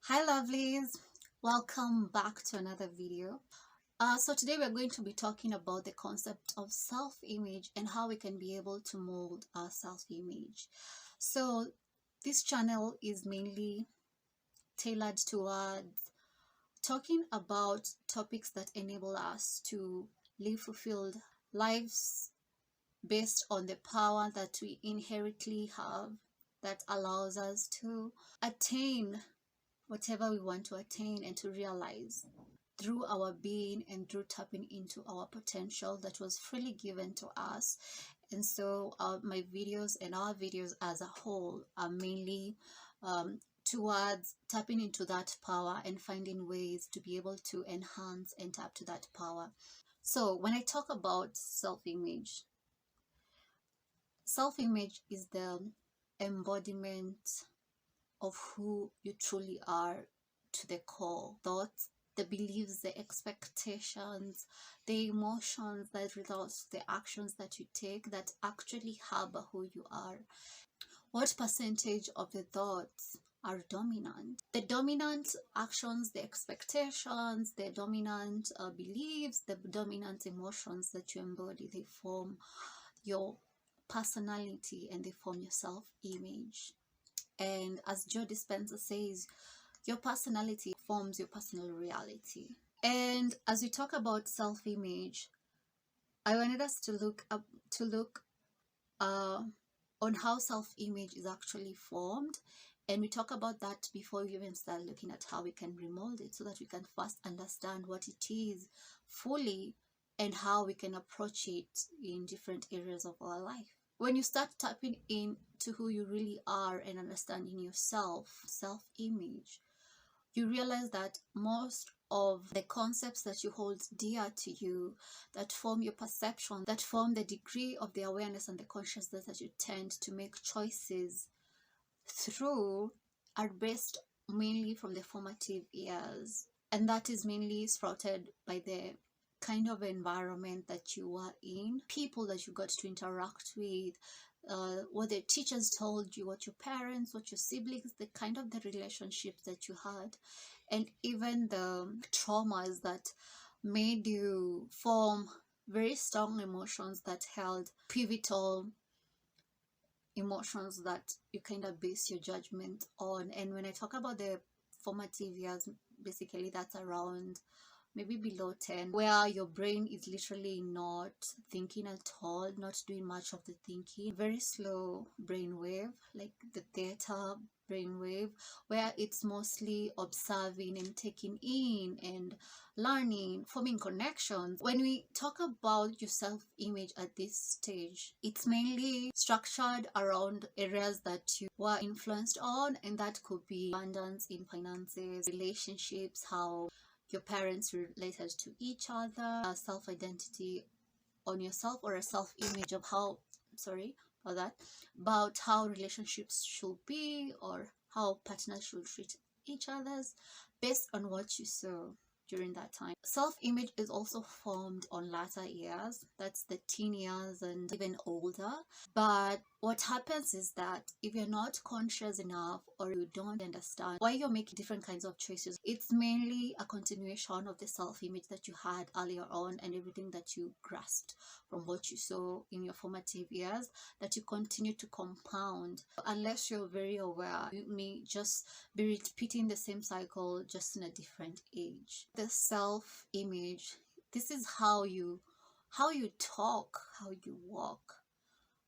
Hi lovelies, welcome back to another video. So today we're going to be talking about the concept of self-image and how we can be able to mold our self-image. So this channel is mainly tailored towards talking about topics that enable us to live fulfilled lives based on the power that we inherently have that allows us to attain whatever we want to attain and to realize through our being and through tapping into our potential that was freely given to us. And so my videos and our videos as a whole are mainly towards tapping into that power and finding ways to be able to enhance and tap to that power. So when I talk about self-image is the embodiment of who you truly are to the core. Thoughts, the beliefs, the expectations, the emotions that result, the actions that you take that actually harbor who you are. What percentage of the thoughts are dominant? The dominant actions, the expectations, the dominant beliefs, the dominant emotions that you embody, they form your personality and they form your self-image. And as Joe Dispenza says, your personality forms your personal reality. And as we talk about self-image, I wanted us to look uh, on how self-image is actually formed. And we talk about that before we even start looking at how we can remold it, so that we can first understand what it is fully and how we can approach it in different areas of our life. When you start tapping into who you really are and understanding yourself, self-image, you realize that most of the concepts that you hold dear to you, that form your perception, that form the degree of the awareness and the consciousness that you tend to make choices through, are based mainly from the formative years. And that is mainly sprouted by the kind of environment that you are in, people that you got to interact with, what the teachers told you, what your parents, what your siblings, the kind of the relationships that you had, and even the traumas that made you form very strong emotions that held pivotal emotions that you kind of base your judgment on. And when I talk about the formative years, basically that's around maybe below 10, where your brain is literally not thinking at all, not doing much of the thinking, very slow brainwave, like the theta brainwave, where it's mostly observing and taking in and learning, forming connections. When we talk about your self-image at this stage, it's mainly structured around areas that you were influenced on, and that could be abundance in finances, relationships, how your parents related to each other, a self-identity on yourself, or a self-image of how, sorry about that, about how relationships should be or how partners should treat each others based on what you saw during that time. Self-image is also formed on latter years, that's the teen years and even older. But what happens is that if you're not conscious enough or you don't understand why you're making different kinds of choices, it's mainly a continuation of the self-image that you had earlier on and everything that you grasped from what you saw in your formative years that you continue to compound. Unless you're very aware, you may just be repeating the same cycle just in a different age. The self-image, this is how you talk, how you walk,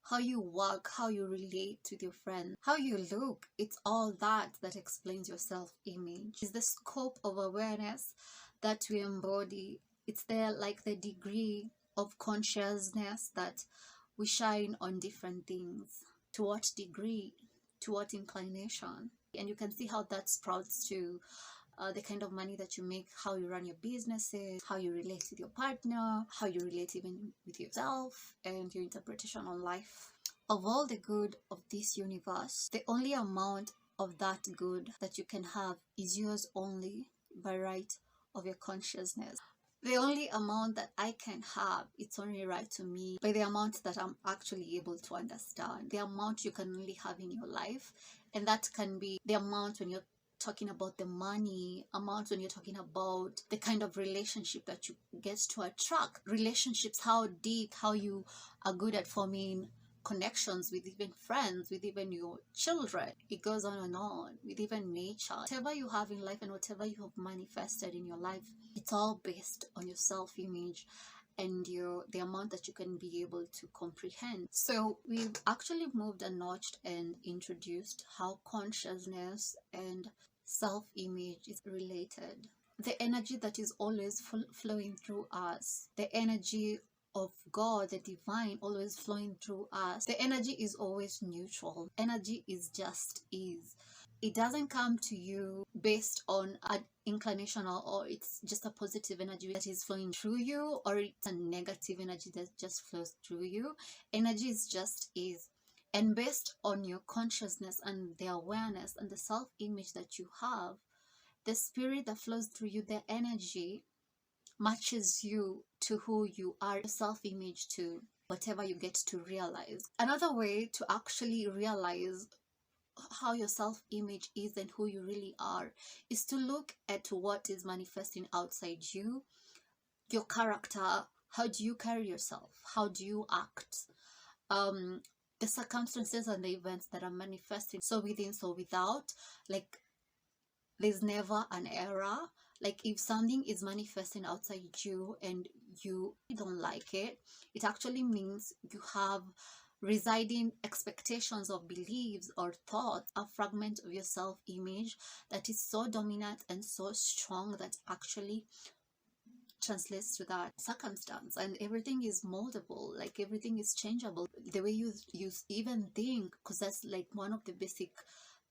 how you work, how you relate with your friends, how you look. It's all that explains your self-image. It's the scope of awareness that we embody. It's there, like the degree of consciousness that we shine on different things. To what degree, to what inclination. And you can see how that sprouts to the kind of money that you make, how you run your businesses, how you relate with your partner, how you relate even with yourself, and your interpretation on life. Of all the good of this universe, the only amount of that good that you can have is yours only by right of your consciousness. The only amount that I can have, it's only right to me by the amount that I'm actually able to understand. The amount you can only have in your life, and that can be the amount when you're talking about the money amount, when you're talking about the kind of relationship that you get to attract, relationships, how deep, how you are good at forming connections with even friends, with even your children. It goes on and on, with even nature. Whatever you have in life and whatever you have manifested in your life, it's all based on your self-image and the amount that you can be able to comprehend. So we've actually moved a notch and introduced how consciousness and self-image is related. The energy that is always flowing through us, the energy of God, the divine, always flowing through us. The energy is always neutral. Energy is just is. It doesn't come to you based on an inclination, or it's just a positive energy that is flowing through you, or it's a negative energy that just flows through you. Energy is just is. And based on your consciousness and the awareness and the self-image that you have, the spirit that flows through you, the energy matches you to who you are, your self-image to whatever you get to realize. Another way to actually realize how your self-image is and who you really are is to look at what is manifesting outside you, your character. How do you carry yourself? How do you act? The circumstances and the events that are manifesting, so within, so without. Like, there's never an error. Like, if something is manifesting outside you and you don't like it, it actually means you have residing expectations or beliefs or thoughts, a fragment of your self-image that is so dominant and so strong that actually translates to that circumstance. And everything is moldable, like everything is changeable. The way you even think, because that's like one of the basic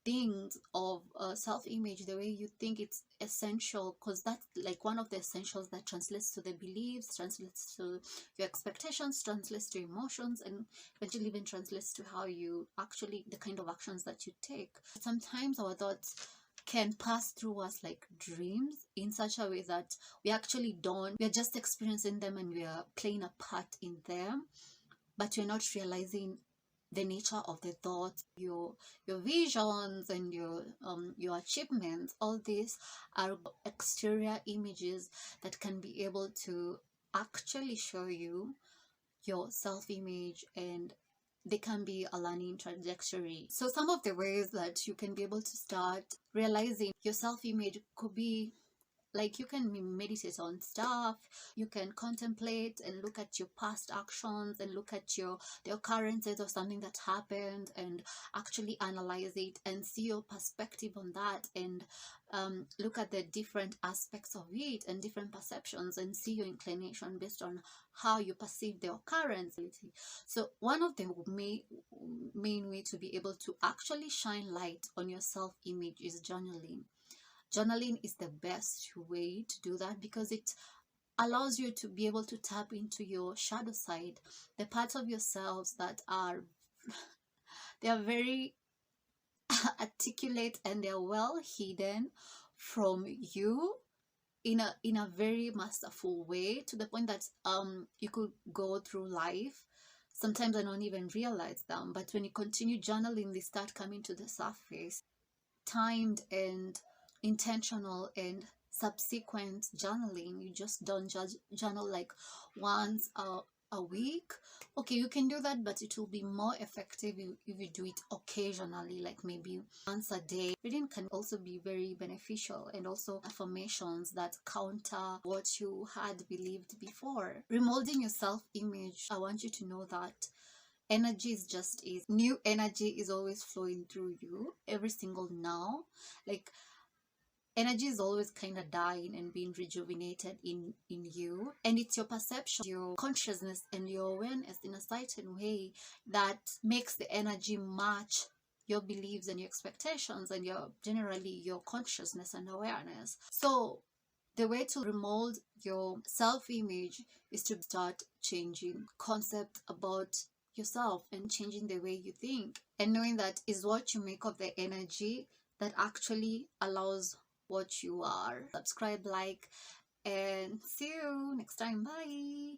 things of self-image, the way you think, it's essential, because that's like one of the essentials that translates to the beliefs, translates to your expectations, translates to emotions, and eventually even translates to how you actually, the kind of actions that you take. Sometimes our thoughts can pass through us like dreams in such a way that we actually don't, we're just experiencing them and we are playing a part in them, but you're not realizing the nature of the thoughts, your visions and your achievements. All these are exterior images that can be able to actually show you your self-image, and they can be a learning trajectory. So some of the ways that you can be able to start realizing your self-image could be like, you can meditate on stuff, you can contemplate and look at your past actions and look at the occurrences of something that happened and actually analyze it and see your perspective on that, and look at the different aspects of it and different perceptions and see your inclination based on how you perceive the occurrence. So one of the main way to be able to actually shine light on your self-image is journaling. Journaling is the best way to do that, because it allows you to be able to tap into your shadow side, the parts of yourselves that are they are very articulate and they are well hidden from you in a very masterful way, to the point that you could go through life sometimes and don't even realize them, but when you continue journaling, they start coming to the surface. Timed and intentional and subsequent journaling, you just don't journal like once a week. Okay, you can do that, but it will be more effective if you do it occasionally, like maybe once a day. Reading can also be very beneficial, and also affirmations that counter what you had believed before. Remolding your self-image, I want you to know that energy is just is. New energy is always flowing through you every single now. Like, energy is always kind of dying and being rejuvenated in you, and it's your perception, your consciousness and your awareness in a certain way that makes the energy match your beliefs and your expectations and generally your consciousness and awareness. So the way to remold your self-image is to start changing concept about yourself and changing the way you think, and knowing that is what you make of the energy that actually allows what you are. Subscribe, like, and see you next time. Bye.